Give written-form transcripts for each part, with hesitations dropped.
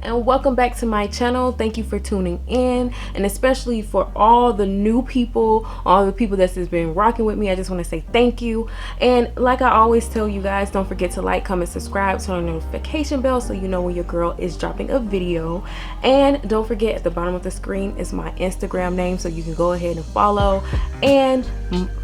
and welcome back to my channel. Thank you for tuning in, and especially for all the new people, all the people that's just been rocking with me. I just want to say thank you. And like I always tell you guys, don't forget to like, comment, subscribe, turn on the notification bell so you know when your girl is dropping a video. And don't forget, at the bottom of the screen is my Instagram name, so you can go ahead and follow, and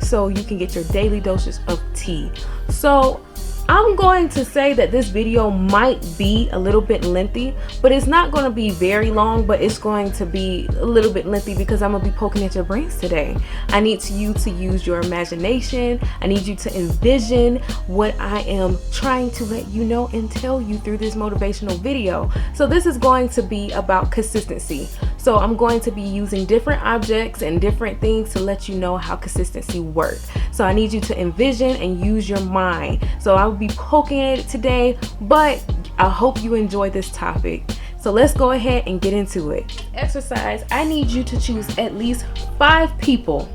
so you can get your daily doses of tea. So I'm going to say that this video might be a little bit lengthy, but it's not going to be very long, but it's going to be a little bit lengthy because I'm going to be poking at your brains today. I need you to use your imagination. I need you to envision what I am trying to let you know and tell you through this motivational video. So this is going to be about consistency. So I'm going to be using different objects and different things to let you know how consistency works. So I need you to envision and use your mind. So I'll be poking at it today, but I hope you enjoy this topic. So let's go ahead and get into it. Exercise, I need you to choose at least 5 people,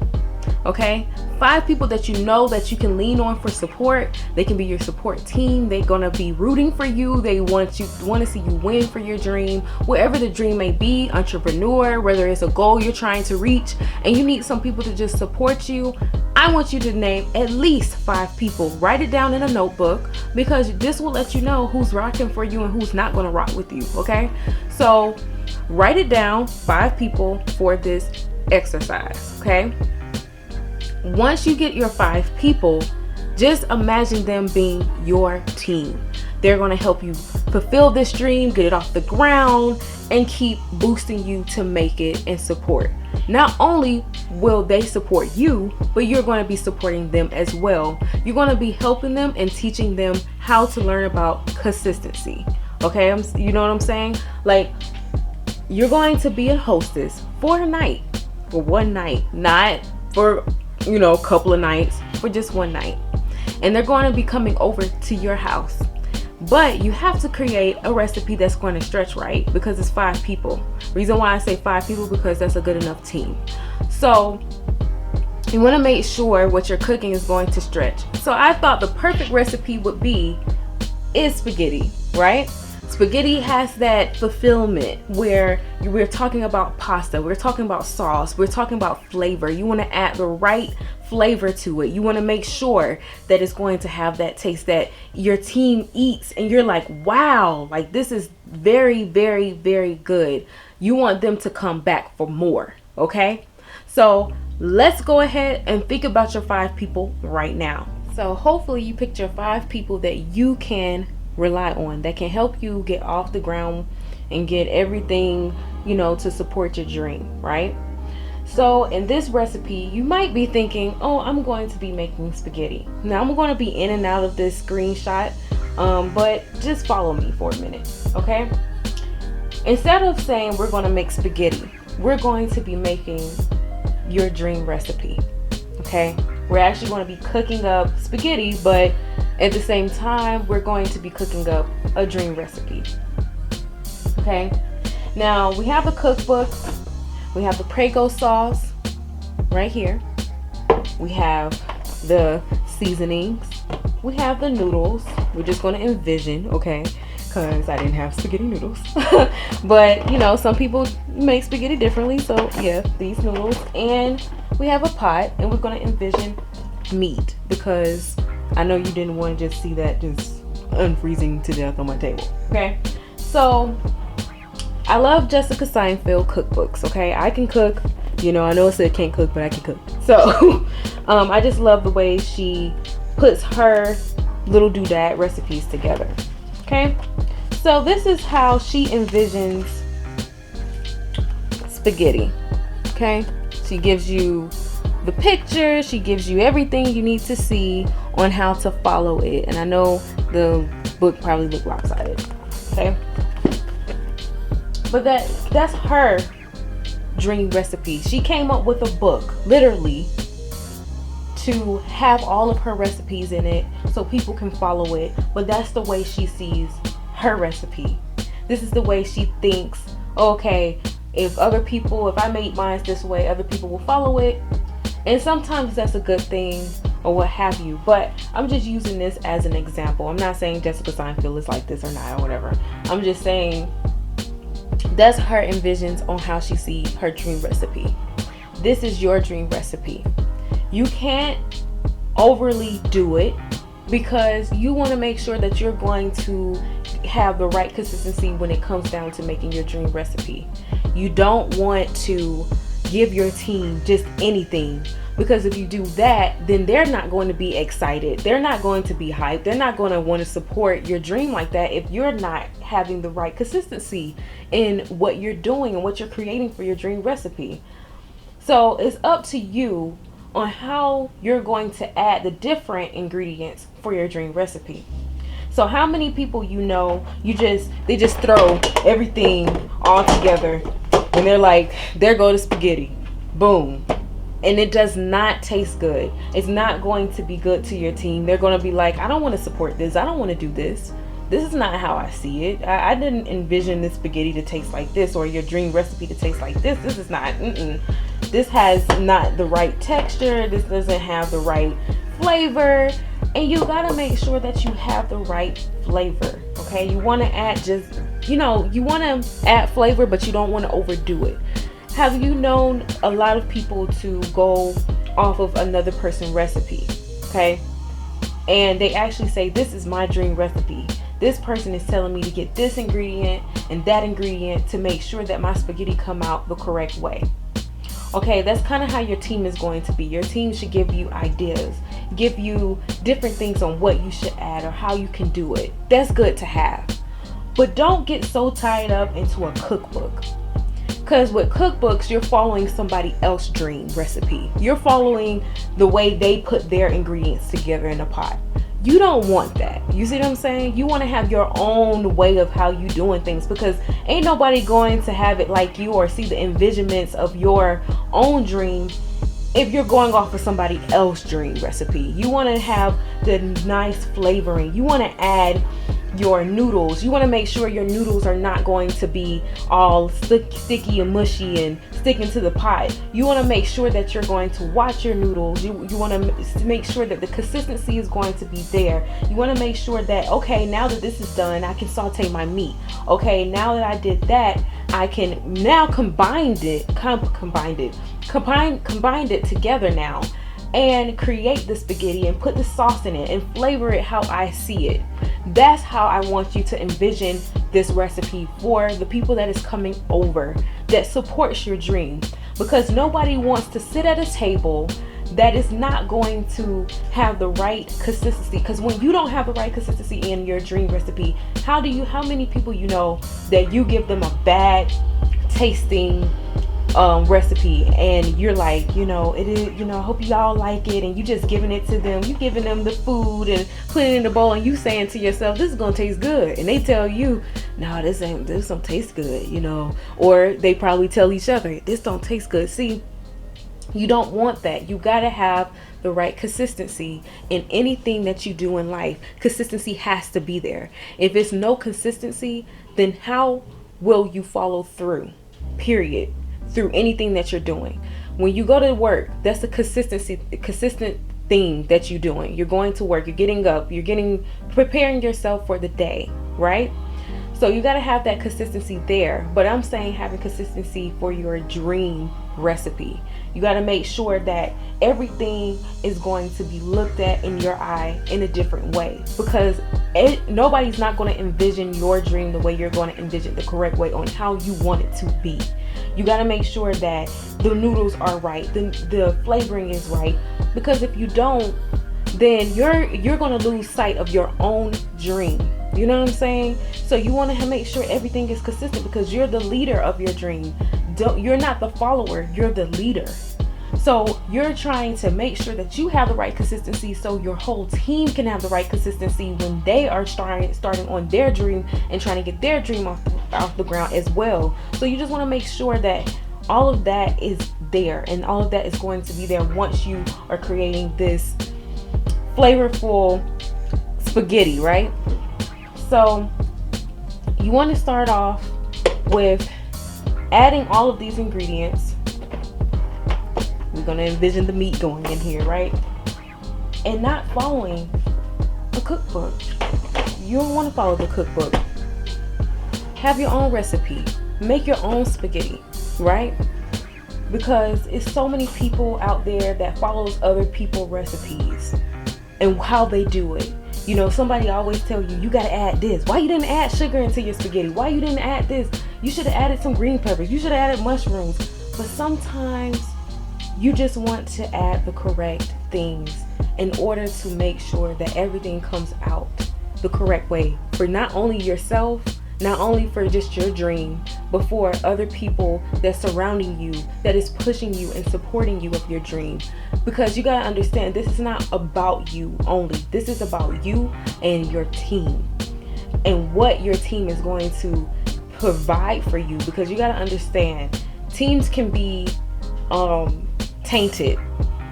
okay? 5 people that you know that you can lean on for support. They can be your support team. They're gonna be rooting for you. They want to see you win for your dream, wherever the dream may be. Entrepreneur, whether it's a goal you're trying to reach and you need some people to just support you. I want you to name at least 5 people. Write it down in a notebook, because this will let you know who's rocking for you and who's not gonna rock with you, okay? So write it down, 5 people for this exercise, okay? Once you get your 5 people, just imagine them being your team. They're going to help you fulfill this dream, get it off the ground, and keep boosting you to make it and support. Not only will they support you, but you're going to be supporting them as well. You're going to be helping them and teaching them how to learn about consistency. Okay, you know what I'm saying? Like, you're going to be a hostess for a night, for one night, not for a couple of nights, for just one night. And they're going to be coming over to your house, but you have to create a recipe that's going to stretch, right? Because it's 5 people. Reason why I say 5 people, because that's a good enough team. So you want to make sure what you're cooking is going to stretch. So I thought the perfect recipe is spaghetti, right? Spaghetti has that fulfillment where we're talking about pasta, we're talking about sauce, we're talking about flavor. You want to add the right flavor to it. You want to make sure that it's going to have that taste that your team eats and you're like, wow, like this is very, very, very good. You want them to come back for more, okay? So let's go ahead and think about your 5 people right now. So hopefully you picked your 5 people that you can rely on, that can help you get off the ground and get everything, to support your dream, right? So in this recipe, you might be thinking, oh, I'm going to be making spaghetti. Now I'm going to be in and out of this screenshot, but just follow me for a minute, okay? Instead of saying we're going to make spaghetti, we're going to be making your dream recipe, okay? We're actually going to be cooking up spaghetti, but at the same time, we're going to be cooking up a dream recipe, okay? Now, we have a cookbook. We have the Prego sauce right here. We have the seasonings. We have the noodles. We're just going to envision, okay? Because I didn't have spaghetti noodles. But, some people make spaghetti differently. So, yeah, these noodles. And we have a pot. And we're going to envision meat, because I know you didn't want to just see that just unfreezing to death on my table, okay? So I love Jessica Seinfeld cookbooks, okay? I can cook, I know it said can't cook, but I can cook. So I just love the way she puts her little doodad recipes together, okay? So this is how she envisions spaghetti, okay? She gives you the picture, she gives you everything you need to see on how to follow it. And I know the book probably looked lopsided, okay? But that's her dream recipe. She came up with a book, literally, to have all of her recipes in it so people can follow it. But that's the way she sees her recipe. This is the way she thinks, okay, if I make mine this way, other people will follow it. And sometimes that's a good thing or what have you, but I'm just using this as an example. I'm not saying Jessica Seinfeld is like this or not or whatever. I'm just saying That's her envisions on how she sees her dream recipe. This is your dream recipe. You can't overly do it because you want to make sure that you're going to have the right consistency when it comes down to making your dream recipe. You don't want to give your team just anything, because if you do that, then they're not going to be excited. They're not going to be hyped. They're not going to want to support your dream like that if you're not having the right consistency in what you're doing and what you're creating for your dream recipe. So it's up to you on how you're going to add the different ingredients for your dream recipe. So how many people they just throw everything all together and they're like, there go the spaghetti. Boom. And it does not taste good. It's not going to be good to your team. They're going to be like, I don't want to support this. I don't want to do this. This is not how I see it. I didn't envision this spaghetti to taste like this, or your dream recipe to taste like this. This is not, this has not the right texture. This doesn't have the right flavor. And you got to make sure that you have the right flavor. Okay. You want to add you want to add flavor, but you don't want to overdo it. Have you known a lot of people to go off of another person's recipe? Okay. And they actually say, this is my dream recipe. This person is telling me to get this ingredient and that ingredient to make sure that my spaghetti come out the correct way. Okay, that's kind of how your team is going to be. Your team should give you ideas, give you different things on what you should add or how you can do it. That's good to have. But don't get so tied up into a cookbook. Because with cookbooks, you're following somebody else's dream recipe. You're following the way they put their ingredients together in a pot. You don't want that. You see what I'm saying? You want to have your own way of how you doing things, because ain't nobody going to have it like you or see the envisionments of your own dream if you're going off of somebody else's dream recipe. You want to have the nice flavoring. You want to add your noodles. You want to make sure your noodles are not going to be all sticky and mushy and sticking to the pot. You want to make sure that you're going to watch your noodles. You want to make sure that the consistency is going to be there. You want to make sure that, okay, now that this is done, I can saute my meat. Okay, now that I did that, I can now combine it together now and create the spaghetti and put the sauce in it and flavor it how I see it. That's how I want you to envision this recipe for the people that is coming over that supports your dream, because nobody wants to sit at a table that is not going to have the right consistency. Because when you don't have the right consistency in your dream recipe, how many people you know that you give them a bad tasting recipe and you're like, it is, I hope y'all like it, and you just giving it to them, you giving them the food and putting it in the bowl, and you saying to yourself, this is gonna taste good, and they tell you, no, this don't taste good, or they probably tell each other, this don't taste good. See, you don't want that. You gotta have the right consistency in anything that you do in life. Consistency has to be there. If it's no consistency, then how will you follow through, period, through anything that you're doing? When you go to work, that's the consistent thing that you're doing. You're going to work, you're getting up, preparing yourself for the day, right? So you got to have that consistency there. But I'm saying having consistency for your dream recipe. You got to make sure that everything is going to be looked at in your eye in a different way, because nobody's not going to envision your dream the way you're going to envision the correct way on how you want it to be. You got to make sure that the noodles are right, the flavoring is right, because if you don't, then you're going to lose sight of your own dream. You know what I'm saying? So you want to make sure everything is consistent, because you're the leader of your dream. You're not the follower, you're the leader. So you're trying to make sure that you have the right consistency so your whole team can have the right consistency when they are starting on their dream and trying to get their dream off the ground as well. So you just want to make sure that all of that is there, and all of that is going to be there once you are creating this flavorful spaghetti, right? So you want to start off with adding all of these ingredients. We're going to envision the meat going in here, right? And not following a cookbook. You don't want to follow the cookbook. Have your own recipe. make your own spaghetti, right? Because it's so many people out there that follows other people's recipes and how they do it. You know, somebody always tell you, you gotta add this. Why you didn't add sugar into your spaghetti? Why you didn't add this? You should have added some green peppers. You should have added mushrooms. But sometimes you just want to add the correct things in order to make sure that everything comes out the correct way for not only yourself, not only for just your dream, but for other people that's surrounding you, that is pushing you and supporting you of your dream. Because you gotta understand, this is not about you only. This is about you and your team and what your team is going to provide for you. Because you gotta understand, teams can be tainted.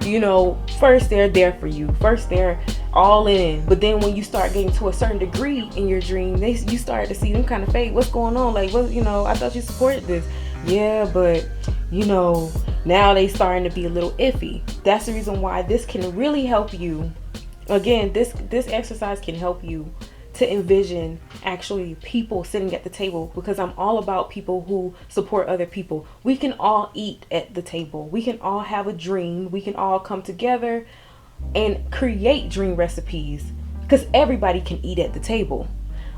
You know, first they're there for you. First they're all in. But then when you start getting to a certain degree in your dream, you start to see them kind of fade. What's going on? Like, what, you know, I thought you supported this. Yeah, but, you know, now they starting to be a little iffy. That's the reason why this can really help you. Again, this exercise can help you to envision actually people sitting at the table, because I'm all about people who support other people. We can all eat at the table. We can all have a dream. We can all come together and create dream recipes, because everybody can eat at the table.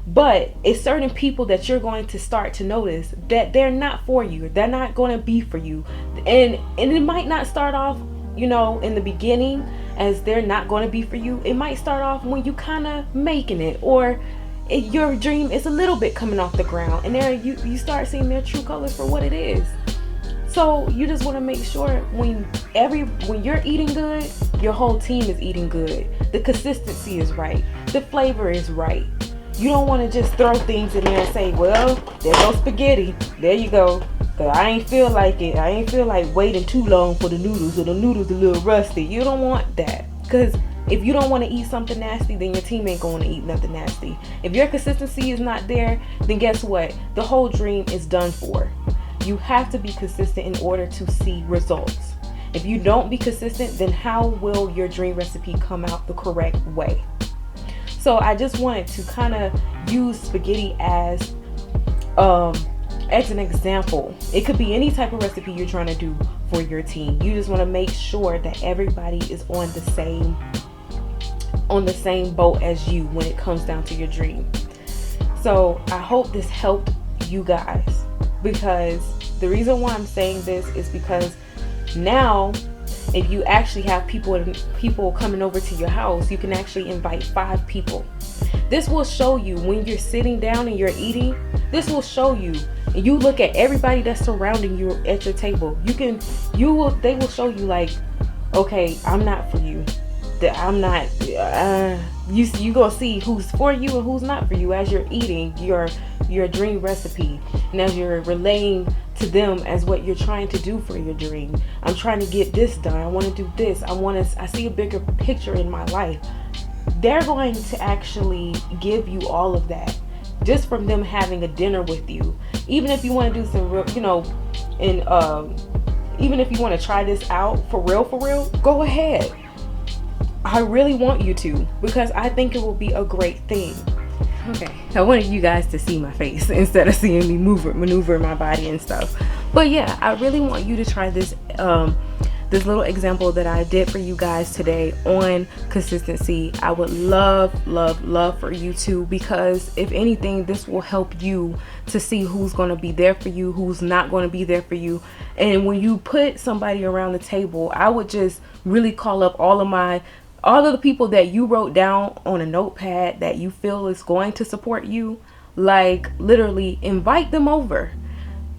But it's certain people that you're going to start to notice that they're not for you. They're not going to be for you. And it might not start off, you know, in the beginning as they're not going to be for you. It might start off when you kind of making it, or your dream is a little bit coming off the ground, and there you start seeing their true colors for what it is. So you just want to make sure when you're eating good, your whole team is eating good. The consistency is right. The flavor is right. You don't want to just throw things in there and say, well, there's no spaghetti. There you go. Cause I ain't feel like it. I ain't feel like waiting too long for the noodles, or the noodles a little rusty. You don't want that. Because if you don't want to eat something nasty, then your team ain't going to eat nothing nasty. If your consistency is not there, then guess what? The whole dream is done for. You have to be consistent in order to see results. If you don't be consistent, then how will your dream recipe come out the correct way? So I just wanted to kind of use spaghetti as an example. It could be any type of recipe you're trying to do for your team. You just want to make sure that everybody is on the same boat as you when it comes down to your dream. So I hope this helped you guys, because the reason why I'm saying this is because now if you actually have people coming over to your house, you can actually invite 5 people. This will show you when you're sitting down and you're eating. This will show you, and you look at everybody that's surrounding you at your table. They will show you like, okay, I'm not for you. I'm not. You gonna see who's for you and who's not for you as you're eating your dream recipe, and as you're relaying to them as what you're trying to do for your dream. I'm trying to get this done. I want to do this. I see a bigger picture in my life. They're going to actually give you all of that just from them having a dinner with you. Even if you want to do some real, you know, and even if you want to try this out for real, go ahead. I really want you to, because I think it will be a great thing. Okay, I wanted you guys to see my face instead of seeing me maneuver my body and stuff. But yeah, I really want you to try this this little example that I did for you guys today on consistency. I would love for you to, because if anything, this will help you to see who's going to be there for you, who's not going to be there for you. And when you put somebody around the table, I would just really call up all of the people that you wrote down on a notepad that you feel is going to support you. Like, literally invite them over.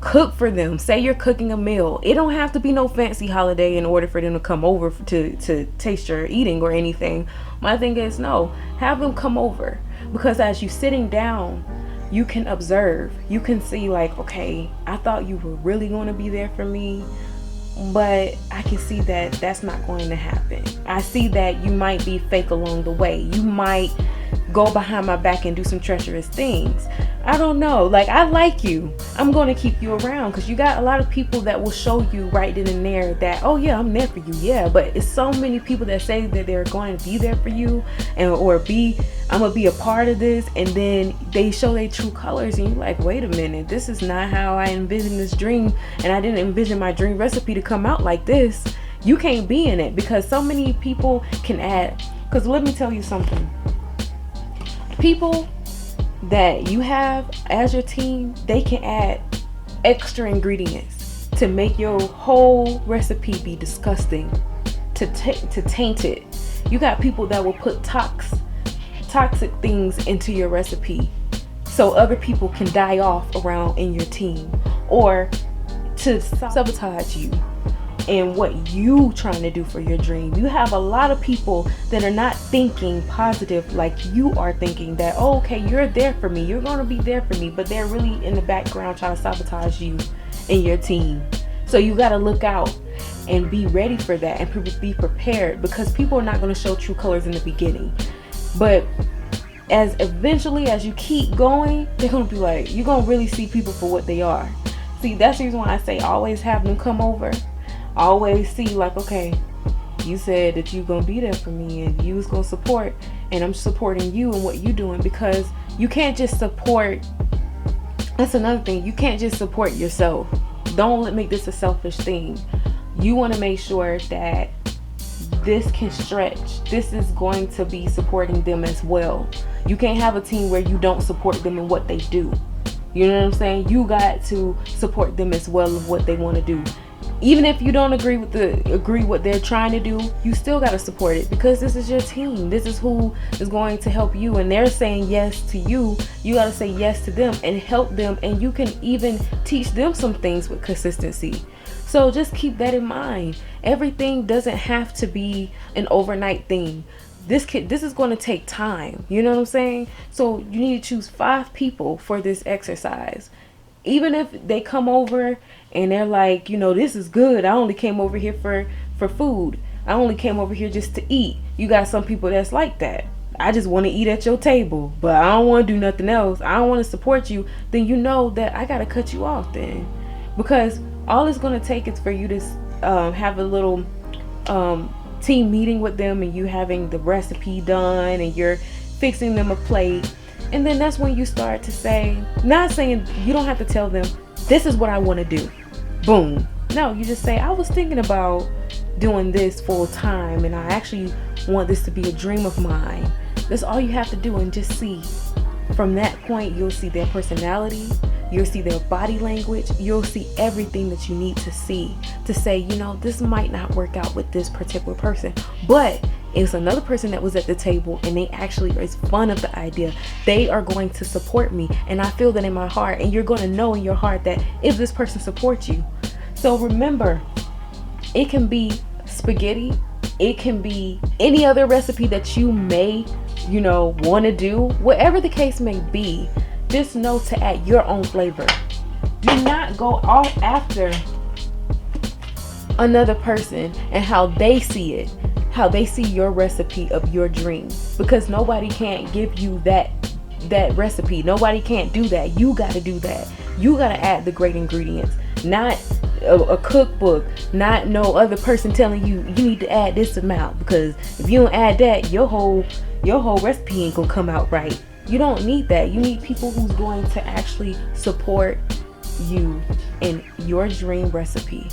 Cook for them. Say you're cooking a meal. It don't have to be no fancy holiday in order for them to come over to taste your eating or anything. My thing is, no, have them come over, because as you sitting down, you can observe. You can see like, okay, I thought you were really going to be there for me, but I can see that that's not going to happen. I see that you might be fake along the way. You might go behind my back and do some treacherous things. I don't know. Like, I like you. I'm going to keep you around because you got a lot of people that will show you right then and there that, oh yeah, I'm there for you. Yeah, but it's so many people that say that they're going to be there for you and I'm going to be a part of this, and then they show their true colors and you're like, wait a minute, this is not how I envisioned this dream, and I didn't envision my dream recipe to come out like this. You can't be in it because so many people can add. Because let me tell you something. People that you have as your team, they can add extra ingredients to make your whole recipe be disgusting, to taint it. You got people that will put toxic things into your recipe so other people can die off around in your team, or to sabotage you and what you trying to do for your dream. You have a lot of people that are not thinking positive like you are thinking, that, oh, okay, you're there for me, you're going to be there for me, but they're really in the background trying to sabotage you and your team. So you got to look out and be ready for that and be prepared, because people are not going to show true colors in the beginning, but as eventually as you keep going, they're going to be like, you're going to really see people for what they are. See, that's the reason why I say always have them come over. Always see, like, okay, you said that you're gonna be there for me and you was gonna support, and I'm supporting you and what you doing, because you can't just support. That's another thing, you can't just support yourself. Don't make this a selfish thing. You want to make sure that this can stretch. This is going to be supporting them as well. You can't have a team where you don't support them in what they do. You know what I'm saying? You got to support them as well of what they want to do. Even if you don't agree what they're trying to do, you still got to support it, because this is your team. This is who is going to help you, and they're saying yes to you. You got to say yes to them and help them, and you can even teach them some things with consistency. So just keep that in mind. Everything doesn't have to be an overnight thing. This is going to take time. You know what I'm saying? So you need to choose 5 people for this exercise. Even if they come over and they're like, you know, this is good, I only came over here for food, I only came over here just to eat. You got some people that's like that. I just want to eat at your table, but I don't want to do nothing else. I don't want to support you. Then you know that I got to cut you off then. Because all it's going to take is for you to have a little team meeting with them, and you having the recipe done and you're fixing them a plate. And then that's when you start to say, not saying, you don't have to tell them, this is what I want to do. Boom. No, you just say, I was thinking about doing this full time, and I actually want this to be a dream of mine. That's all you have to do, and just see. From that point, you'll see their personality, you'll see their body language, you'll see everything that you need to see to say, you know, this might not work out with this particular person, but it's another person that was at the table and they actually is fun of the idea. They are going to support me, and I feel that in my heart, and you're going to know in your heart that if this person supports you. So remember, it can be spaghetti, it can be any other recipe that you may, you know, want to do. Whatever the case may be, just know to add your own flavor. Do not go off after another person and how they see it, how they see your recipe of your dream, because nobody can't give you that recipe. Nobody can't do that. You got to do that. You got to add the great ingredients, not a cookbook, not no other person telling you you need to add this amount, because if you don't add that, your whole recipe ain't gonna come out right. You don't need that. You need people who's going to actually support you in your dream recipe.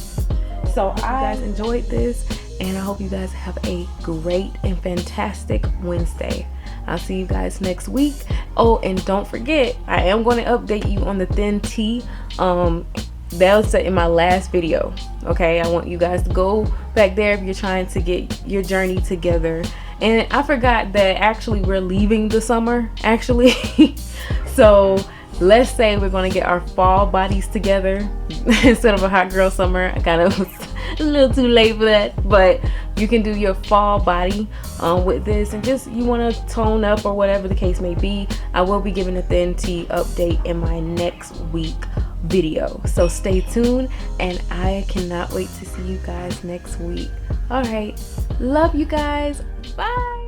So I hope you guys enjoyed this, and I hope you guys have a great and fantastic Wednesday. I'll see you guys next week. Oh, and don't forget, I am going to update you on the thin tea. That was in my last video. Okay, I want you guys to go back there if you're trying to get your journey together. And I forgot that actually we're leaving the summer, actually. So let's say we're going to get our fall bodies together instead of a hot girl summer. I kind of was a little too late for that, but you can do your fall body with this, and just you want to tone up or whatever the case may be. I will be giving a thin tea update in my next week video, so stay tuned, and I cannot wait to see you guys next week. All right, love you guys. Bye.